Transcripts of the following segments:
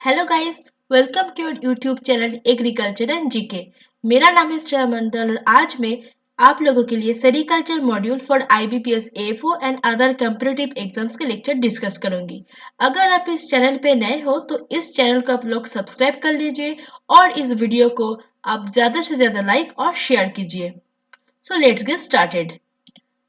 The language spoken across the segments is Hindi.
Hello guys, welcome to your YouTube channel agriculture and GK. मेरा नाम है श्रेया मंडल और आज मैं आप लोगों के लिए sericulture module for IBPS FO and other competitive exams के लेक्चर डिस्कस करूंगी। अगर आप इस चैनल पे नए हो तो इस चैनल को आप लोग सब्सक्राइब कर लीजिए और इस वीडियो को आप ज़्यादा से ज़्यादा लाइक और शेयर कीजिए। So let's get started.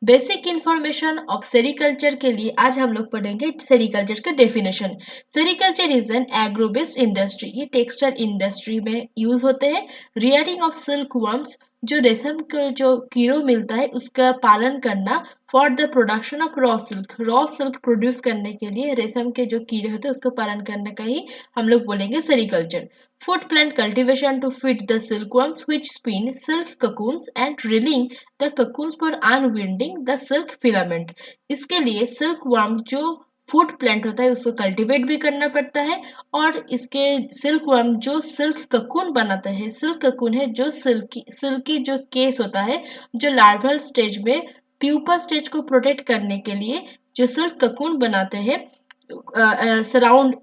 Basic information of sericulture के लिए आज हम लोग पढ़ेंगे सेरिकल्चर का definition. Sericulture is an agro based industry, ये टेक्सटाइल इंडस्ट्री में यूज होते हैं। रियरिंग ऑफ सिल्क वर्म्स, जो रेशम का जो कीड़ों मिलता है उसका पालन करना। For the production of raw silk produce करने के लिए रेशम के जो कीड़े होते हैं उसका पालन करने का ही हम लोग बोलेंगे sericulture. Food plant cultivation to feed the silkworms which spin silk cocoons and reeling the cocoons for unwinding the silk filament। इसके लिए सिल्कवर्म जो फूड प्लांट होता है उसको कल्टीवेट भी करना पड़ता है और इसके सिल्कवर्म जो सिल्क ककून बनाता है, सिल्क ककून है जो सिल्की जो केस होता है, जो लार्वल स्टेज में प्यूपा स्टेज को प्रोटेक्ट करने के लिए जो सिल्क ककून बनाते हैं सराउंड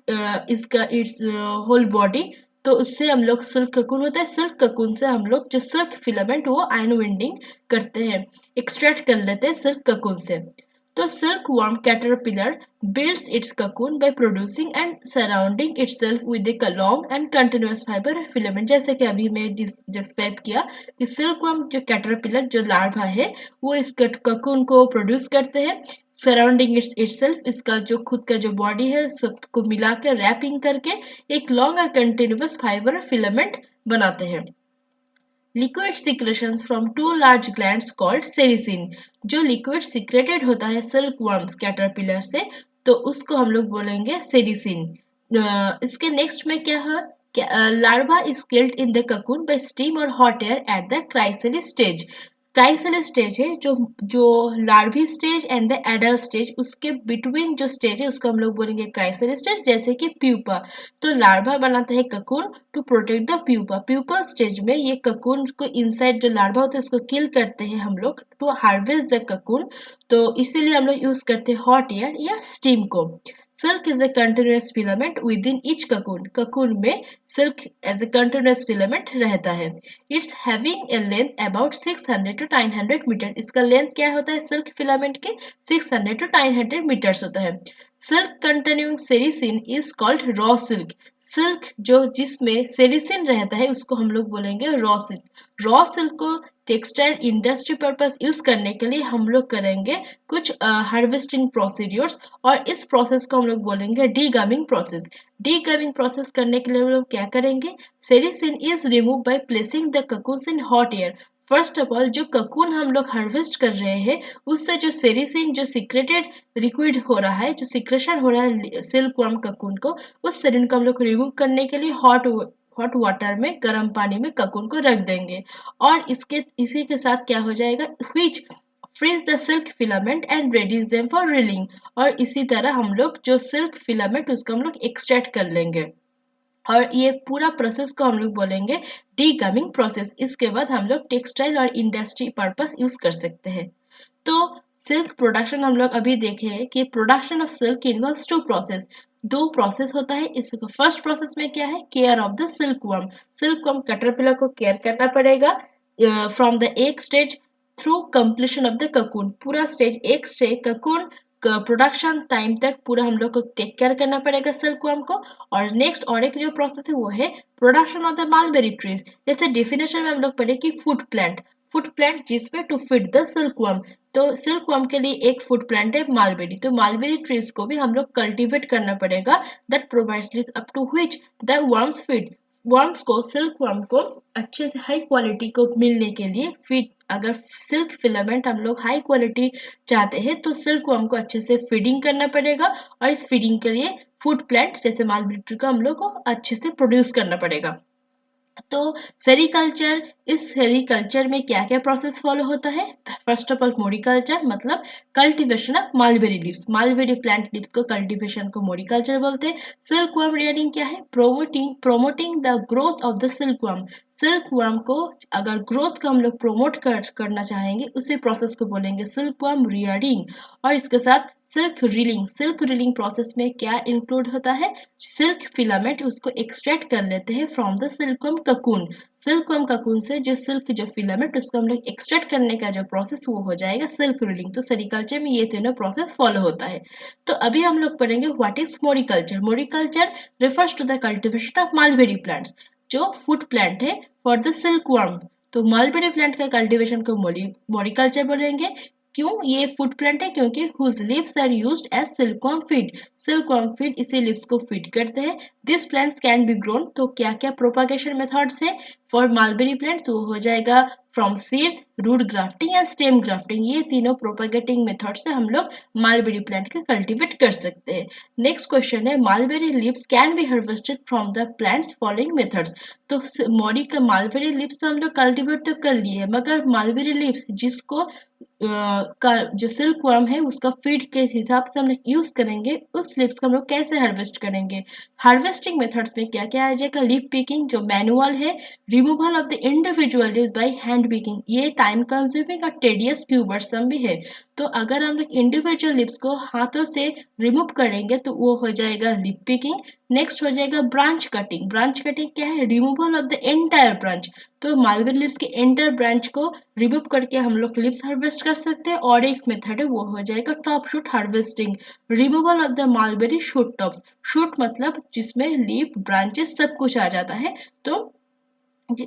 इसका इट्स होल बॉडी, तो उससे हम लोग सिल्क ककून होता है, सिल्क ककून से हम लोग जो सिल्क फिलामेंट वो आयन विंडिंग करते हैं, एक्सट्रैक्ट कर लेते हैं सिल्क ककून से। तो silk worm caterpillar builds its cocoon by producing and surrounding itself with a long and continuous fiber filament। जैसे कि अभी मैं डिस्क्राइब किया कि सिल्क वर्म जो कैटरपिलर जो लार्वा है वो इस ककून को प्रोड्यूस करते हैं, सराउंडिंग इटसेल्फ इसका जो खुद का जो बॉडी है सबको मिलाकर रैपिंग करके एक लॉन्ग और कंटिन्यूअस फाइबर फिलामेंट बनाते हैं। Liquid secretions from two large glands called sericin, जो लिक्विड सिक्रेटेड होता है सिल्क वर्म्स कैटरपिलर से तो उसको हम लोग बोलेंगे सेरिसिन। इसके नेक्स्ट में क्या है, larva is killed in the cocoon by steam और hot air at the chrysalis stage. Chrysalis stage है जो जो larvae stage and the adult stage, उसके बिटवीन जो स्टेज है उसको हम लोग बोलेंगे क्राइसलिस स्टेज। जैसे कि प्यूपा, तो लार्वा बनाता है cocoon to protect the pupa, pupa stage में ये ककून को इनसाइड जो लार्वा होता है उसको किल करते हैं हम लोग टू हार्वेस्ट द ककून, तो इसीलिए हम लोग यूज करते हैं हॉट एयर या स्टीम को। Silk is a continuous filament within each cocoon, cocoon में silk as a continuous filament रहता है। It's having a length about 600 to 900 metre, इसका लेंथ क्या होता है सिल्क फिलामेंट के 600 to 900 मीटर्स होता है। Silk containing sericin is called raw silk, silk जो जिसमें सेरिसिन रहता है उसको हम लोग बोलेंगे रॉ सिल्क। रॉ सिल्क को टेक्सटाइल इंडस्ट्री पर्पस यूज करने के लिए हम लोग करेंगे कुछ हार्वेस्टिंग प्रोसीड्यूर्स और इस प्रोसेस को हम लोग बोलेंगे डीगमिंग प्रोसेस। डीगमिंग प्रोसेस करने के लिए हम लोग क्या करेंगे, sericin is remove by placing the cocoons in hot air. First of all जो ककून हम लोग हार्वेस्ट कर रहे हैं उससे जो सेरिसिन जो सीक्रेटेड लिक्विड हो रहा है, जो सिक्रेशन हो रहा है सिल्क वर्म ककून को, उस सेरिन को हम लोग रिमूव करने के लिए हॉट वाटर में गर्म पानी में ककून को रख देंगे और इसी के साथ क्या हो जाएगा, which freeze the silk filament and readies them for reeling, और इसी तरह हम लोग जो सिल्क फिलामेंट उसको हम लोग एक्सट्रैक्ट कर लेंगे और ये पूरा प्रोसेस को हम लोग बोलेंगे डीगमिंग प्रोसेस। इसके बाद हम लोग टेक्सटाइल और इंडस्ट्री पर्पस यूज कर सकते हैं। तो सिल्क प्रोडक्शन हम लोग अभी देखे हैं कि production of silk involves two process, दो प्रोसेस होता है इसको। फर्स्ट प्रोसेस में क्या है, care of the silk worm caterpillar को केयर करना पड़ेगा from the egg stage through completion of the cocoon, पूरा स्टेज एक से ककून प्रोडक्शन टाइम तक पूरा हम लोग को टेक केयर करना पड़ेगा सिल्क वर्म को। और नेक्स्ट और एक जो प्रोसेस है वो है production of the mulberry trees. जैसे डेफिनेशन में हम लोग पढ़े कि फूड प्लांट जिसमें to feed the silk worm, तो सिल्क वर्म के लिए एक फूड प्लांट है मालबेरी, तो मालबेरी ट्रीज को भी हम लोग कल्टीवेट करना पड़ेगा that provides up to which the worms feed. Worms को सिल्क वर्म को अच्छे से हाई क्वालिटी को मिलने के लिए फीड, अगर सिल्क फिलामेंट हम लोग हाई क्वालिटी चाहते हैं तो सिल्क वर्म को अच्छे से फीडिंग करना पड़ेगा और इस फीडिंग के लिए फूड प्लांट जैसे मालबेरी ट्री को हम लोग को अच्छे से प्रोड्यूस करना पड़ेगा। तो सेरिकल्चर, इस सेरिकल्चर में क्या क्या प्रोसेस फॉलो होता है, फर्स्ट ऑफ ऑल मोरिकल्चर मतलब cultivation of mulberry leaves, mulberry plant leaves को कल्टीवेशन को मोरिकल्चर बोलते हैं। सिल्क वर्म रियरिंग क्या है, promoting the growth of the silk worm, silk worm को अगर ग्रोथ को हम लोग करना चाहेंगे, उसी प्रोसेस को बोलेंगे सिल्क वर्म रियरिंग। और इसके साथ सिल्क रीलिंग प्रोसेस में क्या इंक्लूड होता है, सिल्क फिलामेंट उसको एक्सट्रैक्ट कर लेते हैं from the silkworm cocoon. Silkworm cocoon से जो फिलामेंट उसको हम लोग एक्सट्रैक्ट करने का जो प्रोसेस वो हो जाएगा सिल्क रीलिंग। तो सेरिकल्चर में ये तीनों प्रोसेस फॉलो होता है। तो अभी हम लोग पढ़ेंगे what is moriculture. Moriculture refers to the cultivation of mulberry plants, जो फूड प्लांट है फॉर द सिल्कवर्म। तो मलबेरी प्लांट का कल्टीवेशन को मोरिकल्चर बोलेंगे। क्यों ये फूड प्लांट है, क्योंकि whose leaves are used as silkworm feed। Silkworm feed इसी लीव्स को फीड करते हैं। This plants can be grown, तो क्या क्या प्रोपागेशन मेथड्स है फॉर मलबेरी प्लांट्स, वो हो जाएगा from seeds, root grafting and stem grafting. ये तीनों प्रोपागेटिंग मेथड से हम लोग मलबेरी प्लांट को कल्टीवेट कर सकते हैं। नेक्स्ट क्वेश्चन है mulberry leaves can be harvested from the plants following methods. तो मॉडी का मलबेरी लीव्स तो हम लोग कल्टीवेट तो कर लिए, मगर मलबेरी लीव्स जिसको का जो सिल्क वर्म है उसका फीड के हिसाब से हम लोग यूज करेंगे, उस लीव्स को हम लोग कैसे हार्वेस्ट करेंगे। हार्वेस्टिंग मेथड्स में क्या क्या आ जाएगा, लीफ पिकिंग जो मैनुअल है, removal of the individual leaves by hand picking, ये टाइम कंज्यूमिंग और टेडियस क्यूबर्सम भी है। तो अगर हम लोग इंडिविजुअल लीव्स को हाथों से रिमूव करेंगे तो वो हो जाएगा लीफ पिकिंग। नेक्स्ट हो जाएगा ब्रांच कटिंग। ब्रांच कटिंग क्या है, removal of the entire branch. तो मलबेरी लीव्स के एंटायर ब्रांच को रिमूव करके हम लोग लीव्स हार्वेस्ट कर सकते हैं। और एक मेथड है वो हो जाएगा top shoot harvesting, removal of the mulberry shoot tops. Shoot मतलब जिसमें लीफ ब्रांचेस सब कुछ आ जाता है। तो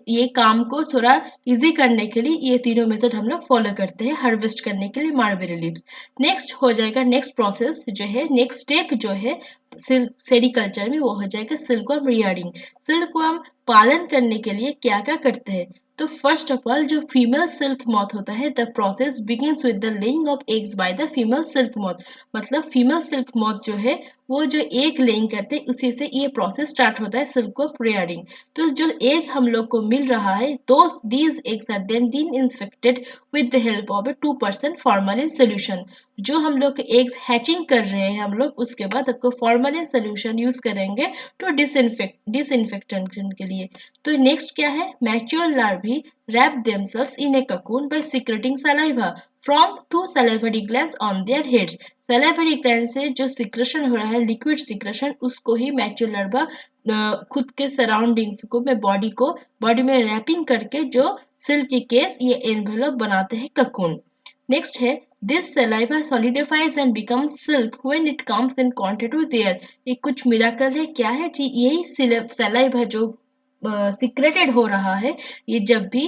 ये काम को थोड़ा इजी करने के लिए ये तीनों मेथड हम लोग फॉलो करते हैं हार्वेस्ट करने के लिए मलबेरी लीव्स। नेक्स्ट हो जाएगा, नेक्स्ट प्रोसेस जो है, नेक्स्ट स्टेप जो है सेरिकल्चर में, वो हो जाएगा सिल्कवर्म रियरिंग। सिल्कवर्म पालन करने के लिए क्या क्या करते हैं। तो फर्स्ट ऑफ ऑल जो फीमेल सिल्क मॉथ होता है, the process begins with the laying of eggs by the female silk moth. मतलब फीमेल सिल्क मॉथ जो है वो जो एग लेइंग करते हैं उसी से ये प्रोसेस स्टार्ट होता है सिल्कवर्म रियरिंग। तो जो एग हम लोग को मिल रहा है, these eggs are then inspected with the help of a 2% formalin solution. जो हम लोग एग्स हैचिंग कर रहे हैं हम लोग, उसके बाद आपको फॉर्मलिन सोल्यूशन यूज करेंगे तो डिसइंफेक्टेंट के लिए। तो नेक्स्ट क्या है, mature लार्वाe wrap themselves in a cocoon by secreting saliva from two salivary glands on their heads। salivary gland से जो सिक्रेशन हो रहा है, लिक्विड सिक्रेशन, उसको ही मैच्योर लार्वा खुद के सराउंडिंग्स को बॉडी में रैपिंग करके जो सिल्की केस ये एनवेलप बनाते हैं ककून। नेक्स्ट है this saliva solidifies and becomes silk when it comes in contact with air. ये कुछ मिराकल है, क्या है कि यही सलाइवा जो सिक्रेटेड हो रहा है, ये जब भी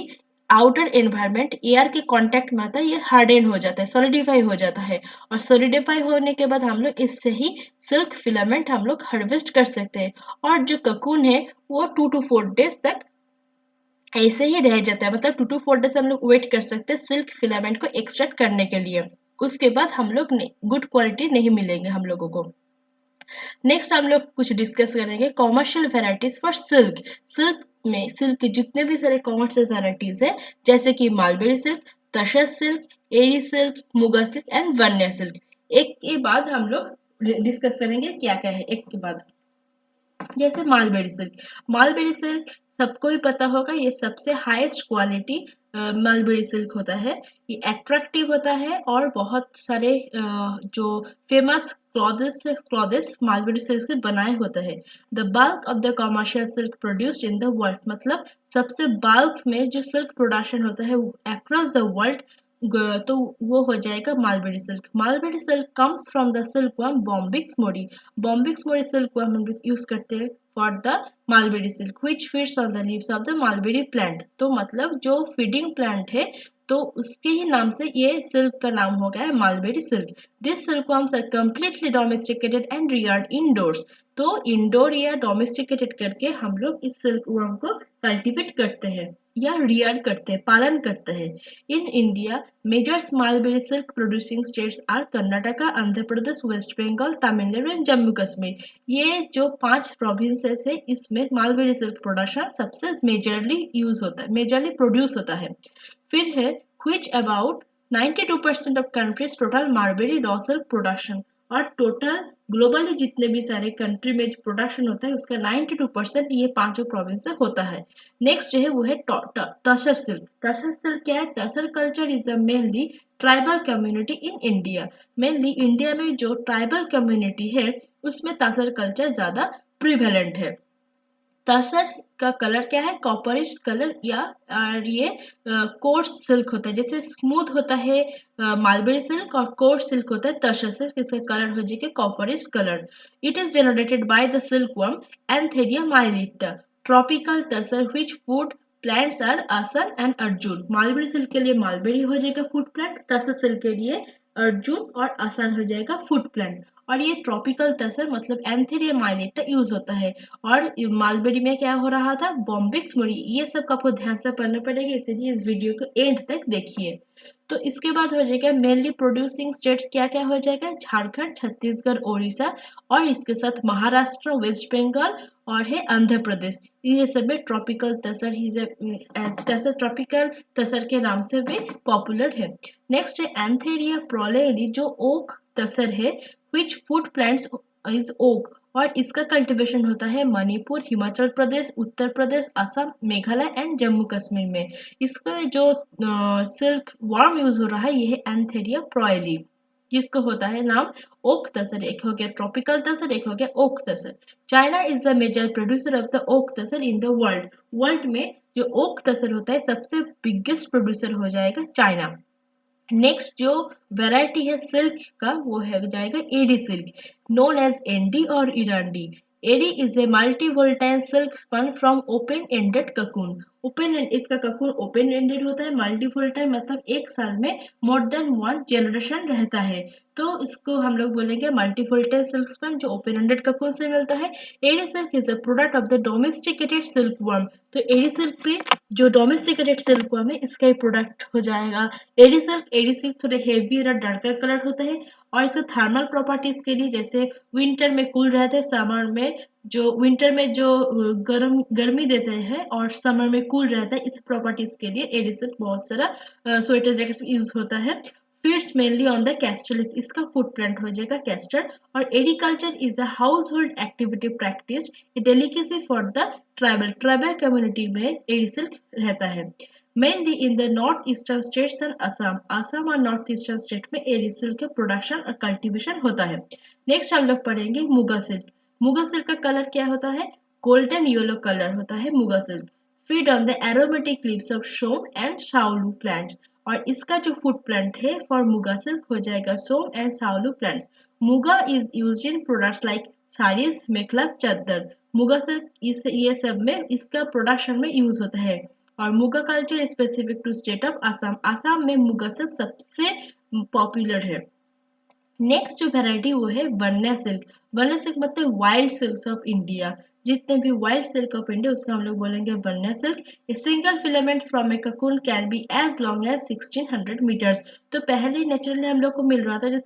आउटर एनवायरनमेंट एयर के कांटेक्ट में आता है ये हार्डन हो जाता है, सॉलिडिफाई हो जाता है। और सॉलिडिफाई होने के बाद हम लोग इससे ही सिल्क फिलामेंट हम लोग हार्वेस्ट कर सकते हैं। और जो ककून है वो 2 to 4 डेज तक ऐसे ही रह जाता है, मतलब 2 to 4 डेज हम लोग वेट कर सकते हैं सिल्क फिलामेंट को एक्सट्रैक्ट करने के लिए। उसके बाद हम लोग गुड क्वालिटी नहीं मिलेंगे हम लोगों को। नेक्स्ट हम लोग कुछ डिस्कस करेंगे commercial varieties for silk. Silk के जितने भी सारे कॉमर्शियल वेराइटीज है, जैसे कि mulberry silk, tasar silk, eri silk, muga silk and वर्नियर सिल्क। एक के बाद हम लोग डिस्कस करेंगे क्या क्या है एक के बाद। जैसे मलबेरी सिल्क सबको ही पता होगा, ये सबसे हाईएस्ट क्वालिटी मलबेरी सिल्क होता है। ये अट्रैक्टिव होता है और बहुत सारे जो फेमस क्लॉथेस मलबेरी सिल्क से बनाए होते हैं। The bulk of the commercial silk produced in the world, मतलब सबसे बल्क में जो सिल्क प्रोडक्शन होता है अक्रॉस द वर्ल्ड, तो वो हो जाएगा mulberry silk. Mulberry silk comes from the silkworm Bombyx Modi. Bombyx Modi silkworm हम लोग यूज करते हैं for the mulberry silk which feeds on the leaves of the mulberry plant. तो मतलब जो फीडिंग प्लांट है तो उसके ही नाम से ये सिल्क का नाम हो गया है mulberry silk. This silkworms are completely domesticated and reared indoors. तो इंडोर या डोमेस्टिकेटेड करके हम लोग इस सिल्क वर्म को कल्टीवेट करते हैं या रियर करते हैं, पालन करते हैं। In India major mulberry silk producing states are Karnataka, Andhra Pradesh, West Bengal, Tamil Nadu and Jammu Kashmir. ये जो 5 प्रोविंसेस है इसमें मलबेरी सिल्क प्रोडक्शन सबसे मेजरली यूज होता है, मेजरली प्रोड्यूस होता है। फिर है which about 92% of countries total mulberry raw silk production। और टोटल ग्लोबली जितने भी सारे कंट्री में जो प्रोडक्शन होता है उसका 92% ये पांचों प्रोविंस से होता है। नेक्स्ट जो है वो है तसर सिल्क। तसर सिल्क क्या है? Tasar culture is the mainly tribal community in India. Mainly India में जो ट्राइबल कम्युनिटी है उसमें तसर कल्चर ज्यादा प्रिवेलेंट है। तसर का कलर क्या है? कॉपरिश कलर या और ये कोर्स सिल्क होता है। जैसे स्मूथ होता है मालबेरी सिल्क और कोर्स सिल्क होता है तसर सिल्क। इसका कलर हो जाएगा copperish colour. It is generated by the silkworm Antheraea mylitta. Tropical tasar which food plants are asan and arjun. Mulberry silk के लिए मालबेरी हो जाएगा फूड प्लांट, तसर सिल्क के लिए अर्जुन और आसन हो जाएगा फूड प्लांट। और ये ट्रॉपिकल तसर मतलब एंथेरिया माइलिटा यूज होता है। और मालबेरी में क्या हो रहा था? बॉम्बिक्स मुड़ी। ये सब आपको ध्यान से पढ़ना पड़ेगा, इसलिए इस वीडियो को एंड तक देखिए। तो इसके बाद हो जाएगा मेनली प्रोड्यूसिंग स्टेट्स क्या क्या हो जाएगा? झारखंड, छत्तीसगढ़, ओडिशा और इसके साथ महाराष्ट्र, वेस्ट बंगाल और है आंध्र प्रदेश। ये सब में ट्रॉपिकल तसर ही तसर ट्रॉपिकल तसर के नाम से भी पॉपुलर है। नेक्स्ट है एंथेरिया प्रोलेरी जो ओक तसर है which food plants is oak. और इसका कल्टीवेशन होता है मणिपुर, हिमाचल प्रदेश, उत्तर प्रदेश, असम, मेघालय एंड जम्मू कश्मीर में। इसका जो सिल्क वर्म यूज हो रहा है ये है एंथेरिया प्रोएली जिसको होता है नाम ओक तसर। एक हो गया ट्रॉपिकल तसर, एक हो गया oak tasar. China is the major producer of the oak tasar in the world. World में जो ओक तसर होता है सबसे बिगेस्ट प्रोड्यूसर हो जाएगा चाइना। नेक्स्ट जो वैरायटी है सिल्क का वो है जाएगा eri silk known as endi और erandi. Eri is a multivoltine silk spun from open ended cocoon. Open इसका ककून ओपन एंडेड होता है। मल्टी वोल्टाइल मतलब एक साल में मोर देन वन जनरेशन रहता है, तो इसको हम लोग बोलेंगे मल्टी वोल्टाइल सिल्क स्पन जो ओपन एंडेड ककून से मिलता है। Eri silk is a product of the domesticated silk worm. तो एडी सिल्क पे जो डोमेस्टिकेटेड सिल्क वर्म है इसका ही प्रोडक्ट हो जाएगा एडी सिल्क थोड़े हेवी और डार्कर कलर होता है। और इसके थर्मल प्रॉपर्टीज के लिए जैसे विंटर में कूल रहते हैं, समर में जो विंटर में जो गर्मी देते हैं और समर में कूल रहता है, इस प्रॉपर्टीज के लिए एडी सिल्क बहुत सारा स्वेटर जैकेट यूज होता है। Feeds mainly on the castor. इसका फूड प्लांट हो जाएगा कैस्टर। और agriculture is the house hold activity practice delicacy for the tribal community में एडी सिल्क रहता है। Mainly in the north eastern states and Assam. Assam और नॉर्थ ईस्टर्न स्टेट में एडी सिल्क का प्रोडक्शन और कल्टीवेशन होता है। नेक्स्ट हम लोग पढ़ेंगे मुगा सिल्क। मुगा सिल्क का कलर क्या होता है? गोल्डन येलो कलर होता है muga silk. Feed on the aromatic leaves of som and soalu plants. और इसका जो फूड प्लांट है फॉर मुगा सिल्क हो जाएगा som and soalu plants. Muga is used in products like saris, mekhelas, chadar. Muga silk इस ये सब में इसका प्रोडक्शन में यूज होता है। और muga culture specific to state of Assam. Assam में मुगा सिल्क सबसे पॉपुलर है। नेक्स्ट जो वेराइटी वो है वन्या सिल्क। वन्या सिल्क मतलब वाइल्ड सिल्क ऑफ इंडिया। जितने भी वाइल्ड सिल्क ऑफ इंडिया उसका हम लोग बोलेंगे vanya silk. A single filament from a cocoon can be as long as 1600 metres. तो पहले नेचुरली हम लोग को मिल रहा था जो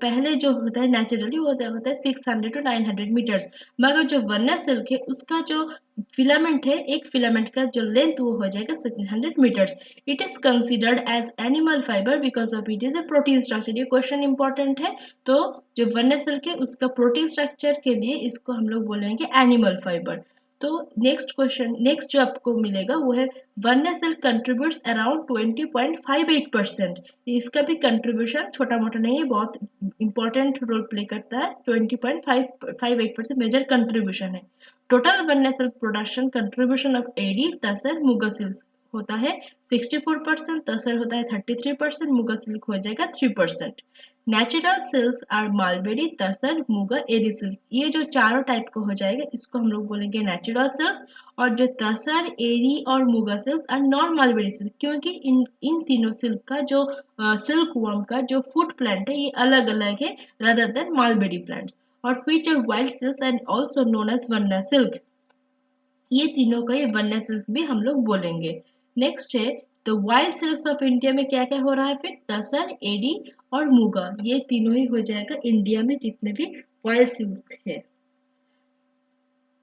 पहले जो होता है नेचुरली होता है 600 टू 900 मीटर्स। मगर जो वन्या सिल्क है उसका जो फिलामेंट है एक फिलामेंट का जो लेंथ वो हो जाएगा 1600 meters. It is considered as animal fibre because of it is a protein structure. ये क्वेश्चन इंपॉर्टेंट है। तो जो वन्य सिल्क है उसका प्रोटीन स्ट्रक्चर के लिए इसको हम लोग बोलेंगे एनिमल फाइबर। तो नेक्स्ट जो आपको मिलेगा वो है वन्य सिल्क कंट्रीब्यूट्स अराउंड 20.58%। इसका भी कंट्रीब्यूशन छोटा मोटा नहीं है, बहुत इंपॉर्टेंट रोल प्ले करता है। 20.58% मेजर कंट्रीब्यूशन है। Total vanya silk production contribution of eri tasar muga silk होता है 64%, तसर होता है 33%, मुगा सिल्क हो जाएगा 3%। Natural silks are mulberry, tasar, muga, eri silk. ये जो चारों टाइप का हो जाएगा इसको हम लोग बोलेंगे नेचुरल सिल्क्स। और जो तसर, एरी और muga silks are non mulberry silk, क्योंकि इन तीनों सिल्क का जो सिल्क वर्म का जो फूड प्लांट है ये अलग अलग है रादर देन मालबेरी प्लांट्स। और which are wild silks and also known as vanya silk. ये तीनों का ये वन्या सिल्क भी हम लोग बोलेंगे। नेक्स्ट है तो वाइल्ड सिल्क्स ऑफ इंडिया में क्या क्या हो रहा है फिर तसर, एडी और मुगा। ये तीनों ही हो जाएगा इंडिया में जितने भी वाइल्ड सिल्क है।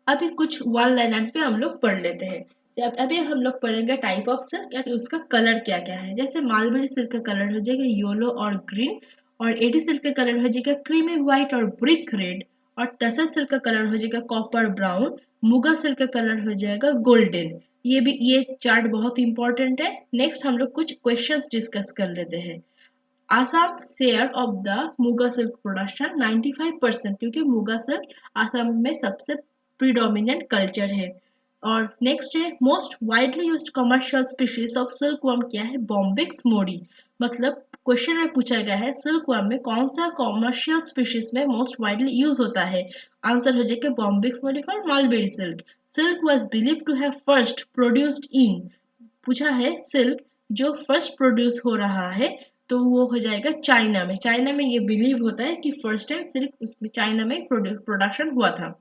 अभी कुछ वन लाइनर्स भी हम लोग पढ़ लेते हैं। अभी हम लोग पढ़ेंगे टाइप ऑफ सिल्क और उसका कलर क्या क्या है। जैसे मालबेरी सिल्क का कलर हो जाएगा येलो और ग्रीन। और एडी सिल्क का कलर हो जाएगा क्रीमी व्हाइट और ब्रिक रेड, और तसर सिल्क का कलर हो जाएगा कॉपर ब्राउन, मुगा सिल्क का कलर हो जाएगा गोल्डन। ये चार्ट बहुत इंपॉर्टेंट है। नेक्स्ट हम लोग कुछ क्वेश्चंस डिस्कस कर लेते हैं। Assam share of the muga silk production 95%, क्योंकि मुगा सिल्क आसाम में सबसे प्रीडोमिनेंट कल्चर है। और नेक्स्ट है most widely used commercial species of silkworm क्या है, बॉम्बिक्स मोडी। मतलब क्वेश्चन में पूछा गया है सिल्कवर्म में कौन सा कमर्शियल स्पीशीज में मोस्ट वाइडली यूज होता है। आंसर हो जाएगा Bombyx mori for mulberry silk. Silk was believed to have first produced in, पूछा है सिल्क जो फर्स्ट प्रोड्यूस हो रहा है तो वो हो जाएगा चाइना में। चाइना में ये बिलीव होता है कि फर्स्ट टाइम सिल्क उसमें चाइना में प्रोडक्शन हुआ था।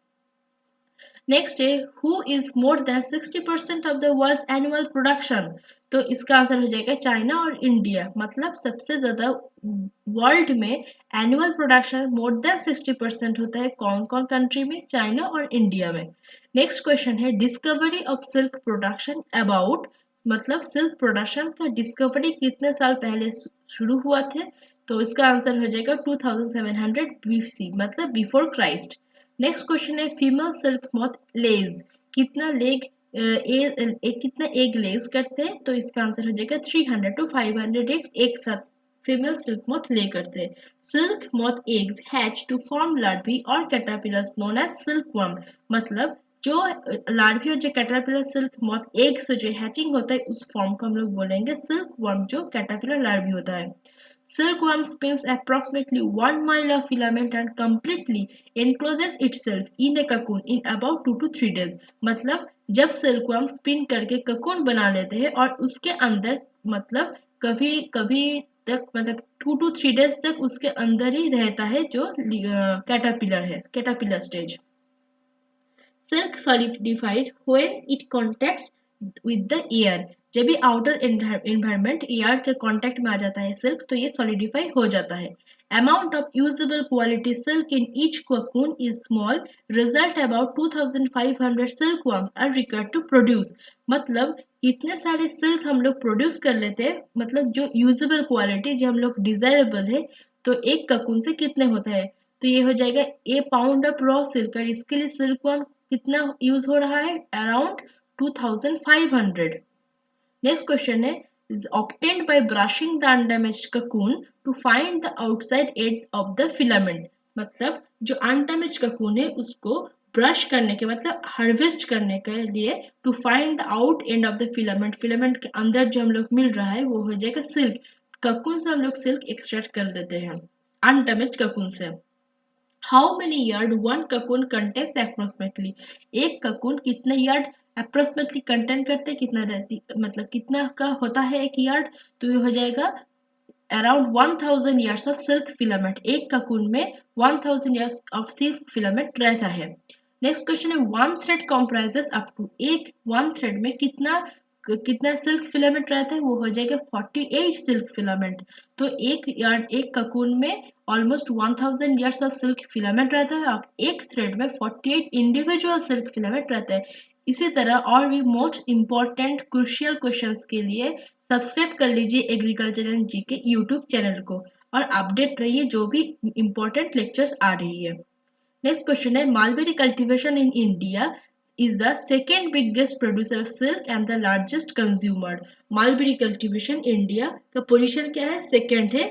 नेक्स्ट है who is more than 60% of the world's annual production. तो इसका आंसर हो जाएगा चाइना और इंडिया। मतलब सबसे ज्यादा वर्ल्ड में एनुअल प्रोडक्शन मोर देन 60% होता है कौन कौन कंट्री में, चाइना और इंडिया में। नेक्स्ट क्वेश्चन है discovery of silk production about, मतलब सिल्क प्रोडक्शन का डिस्कवरी कितने साल पहले शुरू हुआ थे। तो इसका आंसर हो जाएगा 2700 BC, मतलब बिफोर क्राइस्ट। नेक्स्ट क्वेश्चन है फीमेल सिल्क मॉथ लेज कितना लेग कितना एग लेज करते हैं। तो इसका आंसर हो जाएगा 300 to 500 एग्स एक साथ फीमेल सिल्क मॉथ ले करते हैं। Silk moth eggs hatch to form larvae और कैटरपिलर्स नोन एज सिल्कवर्म। मतलब जो लार्वी और जो कैटरपिलर सिल्क मॉथ एग से जो हैचिंग होता है उस फॉर्म को हम लोग बोलेंगे सिल्कवर्म, जो कैटरपिलर लार्वी होता है। Silkworm spins approximately 1 mile of filament and completely encloses itself in a cocoon in about 2 to 3 days। मतलब जब सिल्कवर्म स्पिन करके ककून बना लेते हैं और उसके अंदर मतलब कभी कभी तक मतलब 2 to 3 days तक उसके अंदर ही रहता है जो कैटरपिलर है, caterpillar stage. Silk solidified when it contacts with the air। जब भी आउटर एनवायरमेंट एयर के कांटेक्ट में आ जाता है सिल्क तो ये सॉलिडिफाई हो जाता है। Amount of usable quality silk in each cocoon is small, result about 2500 silk worms are required to produce. मतलब इतने सारे सिल्क हम लोग प्रोड्यूस कर लेते हैं, मतलब जो यूजेबल क्वालिटी जो हम लोग डिजायरेबल है, तो एक ककून से कितने होता है। तो ये हो जाएगा ए पाउंड ऑफ रॉ सिल्क, और इसके लिए सिल्क वर्म कितना यूज हो रहा है, अराउंड 2500। नेक्स्ट क्वेश्चन है is obtained by brushing the undamaged cocoon to find the outside edge of the filament। मतलब जो अनडैमेज ककून है उसको ब्रश करने के मतलब हार्वेस्ट करने के लिए to find the out end of the filament, filament के अंदर जो हम लोग मिल रहा है वो हो जाएगा सिल्क। ककून से हम लोग सिल्क एक्सट्रैक्ट कर लेते हैं अनडैमेज ककून से। How many yard one cocoon contains approximately. एक ककून कितने यार्ड अप्रोक्सीमेटली कंटेन करते, कितना रहती मतलब कितना का होता है एक यार्ड। तो ये हो जाएगा around 1000 yards of silk filament. एक ककून में 1000 yards ऑफ सिल्क फिलामेंट रहता है। नेक्स्ट क्वेश्चन है one thread comprises up to, एक वन थ्रेड में कितना कितना सिल्क फिलामेंट रहता है, वो हो जाएगा 48 सिल्क फिलामेंट। तो एक यार्ड एक ककून में almost 1000 yards of silk filament रहता है और एक थ्रेड में 48 इंडिविजुअल सिल्क फिलामेंट रहता है। इसी तरह और भी मोस्ट इंपॉर्टेंट क्रूशियल क्वेश्चंस के लिए सब्सक्राइब कर लीजिए agriculture and GK YouTube channel को और अपडेट रहिए जो भी इंपॉर्टेंट लेक्चर्स आ रही है। नेक्स्ट क्वेश्चन है mulberry cultivation in India is the second biggest producer of silk and the largest consumer। Mulberry cultivation India का पोजीशन क्या है, सेकंड है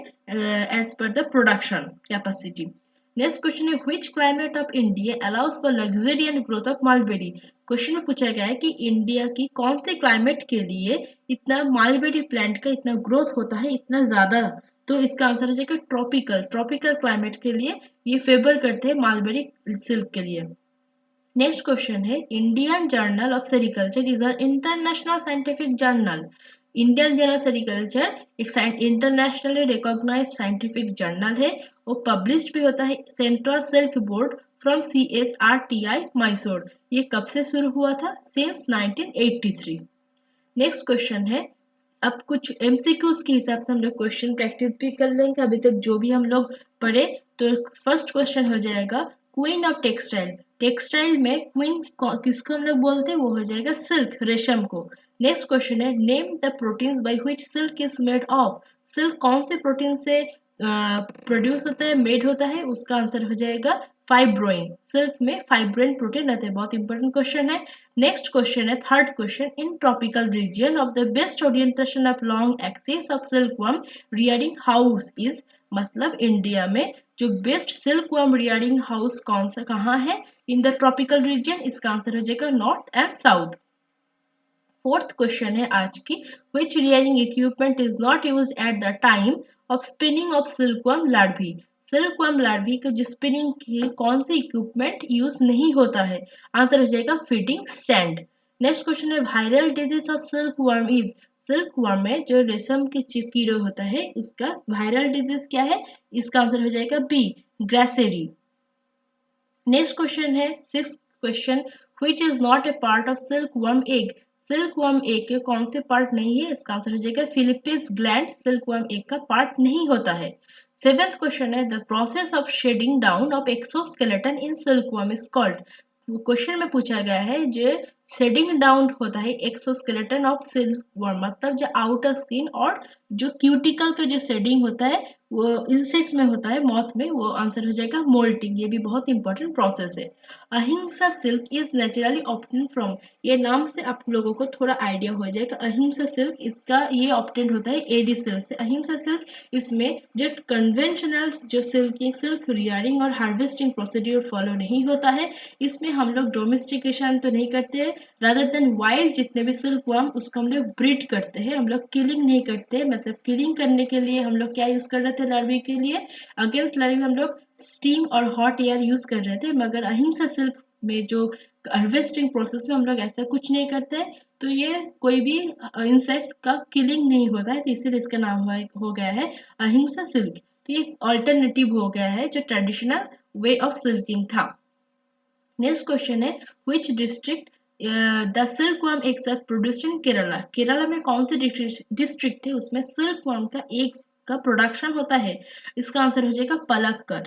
एज पर the production capacity. Next question है which climate of India allows for luxury and growth of mulberry. Question में पूछा गया है कि इंडिया की कौन से क्लाइमेट के लिए इतना मालबेरी प्लांट का इतना ग्रोथ होता है इतना ज्यादा। तो इसका आंसर हो जाएगा ट्रॉपिकल, ट्रॉपिकल क्लाइमेट के लिए ये फेवर करते हैं मालबेरी सिल्क के लिए। नेक्स्ट क्वेश्चन है Indian journal of sericulture is an international scientific journal. Indian journal sericulture एक इंटरनेशनली रिकॉग्नाइज साइंटिफिक जर्नल है। वो पब्लिश्ड भी होता है central silk board from CSRTI Mysore. ये कब से शुरू हुआ था, सिंस 1983। नेक्स्ट क्वेश्चन है अब कुछ MCQs के हिसाब से हम लोग क्वेश्चन प्रैक्टिस भी कर लेंगे अभी तक जो भी हम लोग पढ़े। तो फर्स्ट क्वेश्चन हो जाएगा क्वीन ऑफ टेक्सटाइल। टेक्सटाइल में क्वीन किसको हम लोग बोलते हैं, वो हो जाएगा सिल्क, रेशम को। नेक्स्ट क्वेश्चन है name the proteins by which silk is made of. Silk कौन से प्रोटीन से प्रोड्यूस होता है, मेड होता है, उसका आंसर हो जाएगा फाइब्रोइन। सिल्क में फाइब्रोइन प्रोटीन रहते हैं। बहुत इंपॉर्टेंट क्वेश्चन है। नेक्स्ट क्वेश्चन है third question, in tropical region of the best orientation of long axis of silkworm rearing house is, मतलब इंडिया में जो बेस्ट सिल्कवर्म रियरिंग हाउस कौन सा कहाँ है इन द ट्रॉपिकल रीजन, इसका आंसर हो जाएगा north and south. Fourth question है आज की, which rearing equipment is not used at the time of spinning of silkworm larvae। Silkworm larvae के जो स्पिनिंग के लिए कौन से इक्विपमेंट यूज नहीं होता है, आंसर हो जाएगा फीडिंग स्टैंड। नेक्स्ट क्वेश्चन है viral disease of silkworm is, silkworm में जो रेशम के कीड़े होता है उसका वायरल डिजीज क्या है, इसका आंसर हो जाएगा बी, ग्रेसेरी। नेक्स्ट क्वेश्चन है six question, which is not a part of silkworm egg. Silkworm egg के कौन से पार्ट नहीं है, इसका आंसर हो जाएगा फिलिपिस ग्लैंड सिल्कवर्म एग का पार्ट नहीं होता है। सेवेंथ क्वेश्चन है the process of shedding down of exoskeleton in silkworm is called. Question में पूछा गया है जो शेडिंग डाउन होता है एक्सोस्केलेटन ऑफ सिल्कवर्म, मतलब जो आउटर स्किन और जो क्यूटिकल का जो शेडिंग होता है वो इंसेक्ट्स में होता है, मॉथ में, वो आंसर हो जाएगा मोल्टिंग। ये भी बहुत इंपॉर्टेंट प्रोसेस है। Ahimsa silk is naturally obtain from, ये नाम से आप लोगों को थोड़ा आइडिया हो जाएगा। अहिंसा सिल्क इसका ये ऑप्टेन होता है एडी सिल्क से। अहिंसा सिल्क इसमें जो कन्वेंशनल जो सिल्क रियरिंग और हार्वेस्टिंग प्रोसीड्यूर फॉलो नहीं होता है, इसमें हम लोग डोमेस्टिकेशन तो नहीं करते हैं, रादर देन वाइल्ड जितने भी सिल्क वर्म उसको हम लोग ब्रीड करते हैं, हम लोग किलिंग नहीं करते। मतलब किलिंग करने के लिए हम लोग क्या यूज कर रहे थे लार्वी के लिए, अगेंस्ट लार्वी हम लोग स्टीम और हॉट एयर यूज कर रहे थे, मगर अहिंसा सिल्क में जो हार्वेस्टिंग प्रोसेस में हम लोग ऐसा कुछ नहीं करते हैं, तो ये कोई भी इंसेक्ट्स का किलिंग नहीं होता है, तो इसीलिए इसका नाम हो गया है अहिंसा सिल्क। तो ये ऑल्टरनेटिव हो गया है जो ट्रेडिशनल वे ऑफ सिल्किंग था। नेक्स्ट क्वेश्चन है which district the silkworm eggs are produced in Kerala. Kerala में कौन सी डिस्ट्रिक्ट है उसमें सिल्कवर्म का एग्स का प्रोडक्शन होता है, इसका आंसर हो जाएगा पलक्कड़।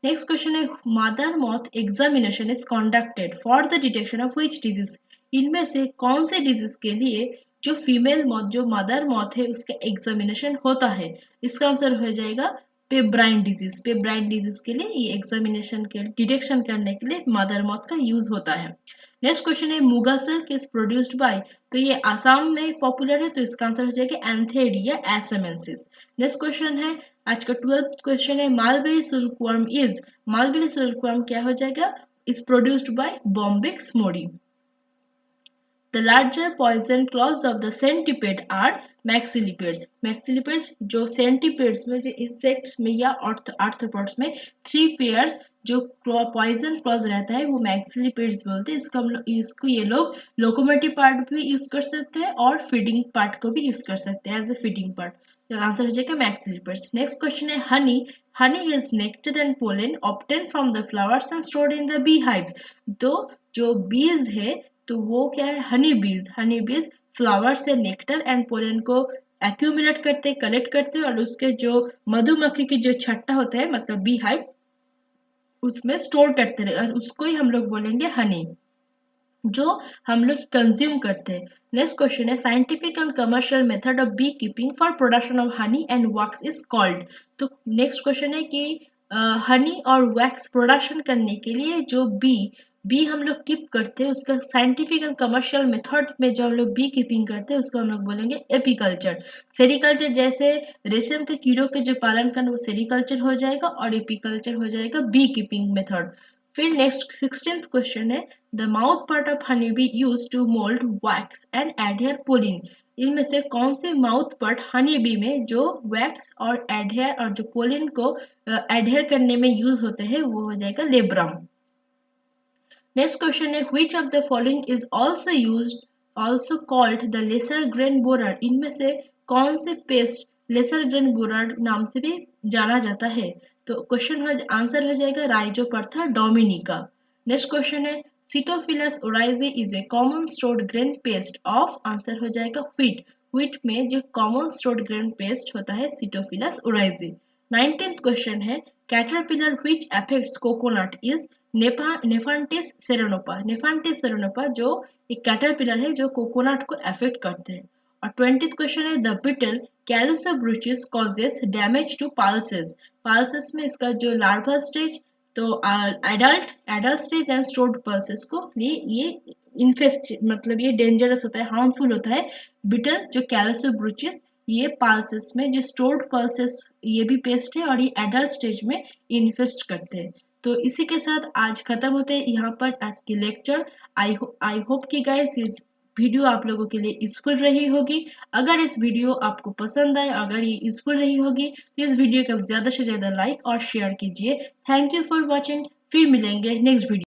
नेक्स्ट क्वेश्चन है mother moth examination is conducted for the detection of which disease. इनमें से कौन से डिजीज के लिए जो फीमेल मॉथ जो मदर मॉथ है उसका एग्जामिनेशन होता है, इसका आंसर हो जाएगा पेब्राइन डिजीज। पेब्राइन डिजीज के लिए ये एग्जामिनेशन के डिटेक्शन करने के लिए मदर मॉथ का यूज होता है। नेक्स्ट क्वेश्चन है muga silk is produced by, तो ये आसाम में पॉपुलर है, तो इसका आंसर हो जाएगा एंथेरिया एसएमएनसिस। नेक्स्ट क्वेश्चन है आज का 12th क्वेश्चन है mulberry silkworm is, mulberry silkworm क्या हो जाएगा, is produced by Bombyx Modi. The larger poison claws of the centipede are maxillipedes। maxillipedes जो centipedes में जो insects में या arthropods में 3 pairs जो poison claws रहता है वो maxillipedes बोलते हैं। इसको ये लोग locomotive part भी यूज कर सकते हैं और feeding part को भी यूज कर सकते हैं एज ए feeding part। तो आंसर हो जाएगा maxillipedes। नेक्स्ट क्वेश्चन है Honey, honey is nectar and pollen obtain from the flowers and stored in the bee hives. तो जो बीज है तो वो क्या है हनी बीज, हनी बीज फ्लावर से नेक्टर एंड पोलन को एक्यूमुलेट करते कलेक्ट करते और उसके जो मधुमक्खी की जो छत्ता होता है मतलब बी हाइव उसमें स्टोर करते रहे और उसको ही हम लोग बोलेंगे हनी जो हम लोग कंज्यूम करते हैं। नेक्स्ट क्वेश्चन है scientific and commercial method of bee keeping for production of honey and wax is called. तो नेक्स्ट क्वेश्चन है कि हनी और वैक्स प्रोडक्शन करने के लिए जो बी हम लोग कीप करते हैं उसका साइंटिफिक एंड कमर्शियल मेथड में जो हम लोग बी कीपिंग करते हैं उसको हम लोग बोलेंगे एपीकल्चर। सेरिकल्चर जैसे रेशम के कीड़ों के जो पालन करना वो सेरिकल्चर हो जाएगा और एपीकल्चर हो जाएगा बी कीपिंग मेथड। फिर नेक्स्ट 16th क्वेश्चन है the mouth part of honey bee use to mould wax and adhere pollen. इनमें से कौन से माउथ पार्ट हनी बी में जो वैक्स और एडहेयर और जो पोलिन को एडहेयर करने में यूज होते हैं वो हो जाएगा लेब्रम। नेक्स्ट क्वेश्चन है which of the following is also called the lesser grain borer। इनमें से कौन से पेस्ट लेसर ग्रेन बोरर नाम से भी जाना जाता है, तो क्वेश्चन आंसर हो जाएगा राइजोपरथा डोमिनिका। नेक्स्ट क्वेश्चन है Sitophilus oryzae is a common stored grain pest of, answer हो जाएगा व्हीट। व्हीट में जो कॉमन स्टोर्ड ग्रेन पेस्ट होता है सिटोफिलस ओराइजे। 19th क्वेश्चन है caterpillar which affects coconut is Nephantis serinopa. Nephantis serinopa जो एक कैटरपिलर है जो कोकोनट को अफेक्ट करते हैं। और 20th क्वेश्चन है the beetle Callosobruchus causes damage to pulses. Pulses में इसका जो लार्वल स्टेज, तो adult stage and stored pulses को ये इन्फेस्ट मतलब ये डेंजरस होता है, हार्मफुल होता है। बिटल जो कैलुसा ब्रूचिस ये पल्सेस में जो स्टोर्ड पल्सेस ये भी पेस्ट है और ये एडल्ट स्टेज में इन्फेस्ट करते हैं। तो इसी के साथ आज खत्म होते हैं यहाँ पर आज की लेक्चर। आई होप कि गाइस इस वीडियो आप लोगों के लिए यूजफुल रही होगी। अगर इस वीडियो आपको पसंद आए, अगर ये यूजफुल रही होगी तो इस वीडियो को ज़्यादा से ज़्यादा लाइक और शेयर कीजिए। Thank you for watching. फिर मिलेंगे नेक्स्ट वीडियो।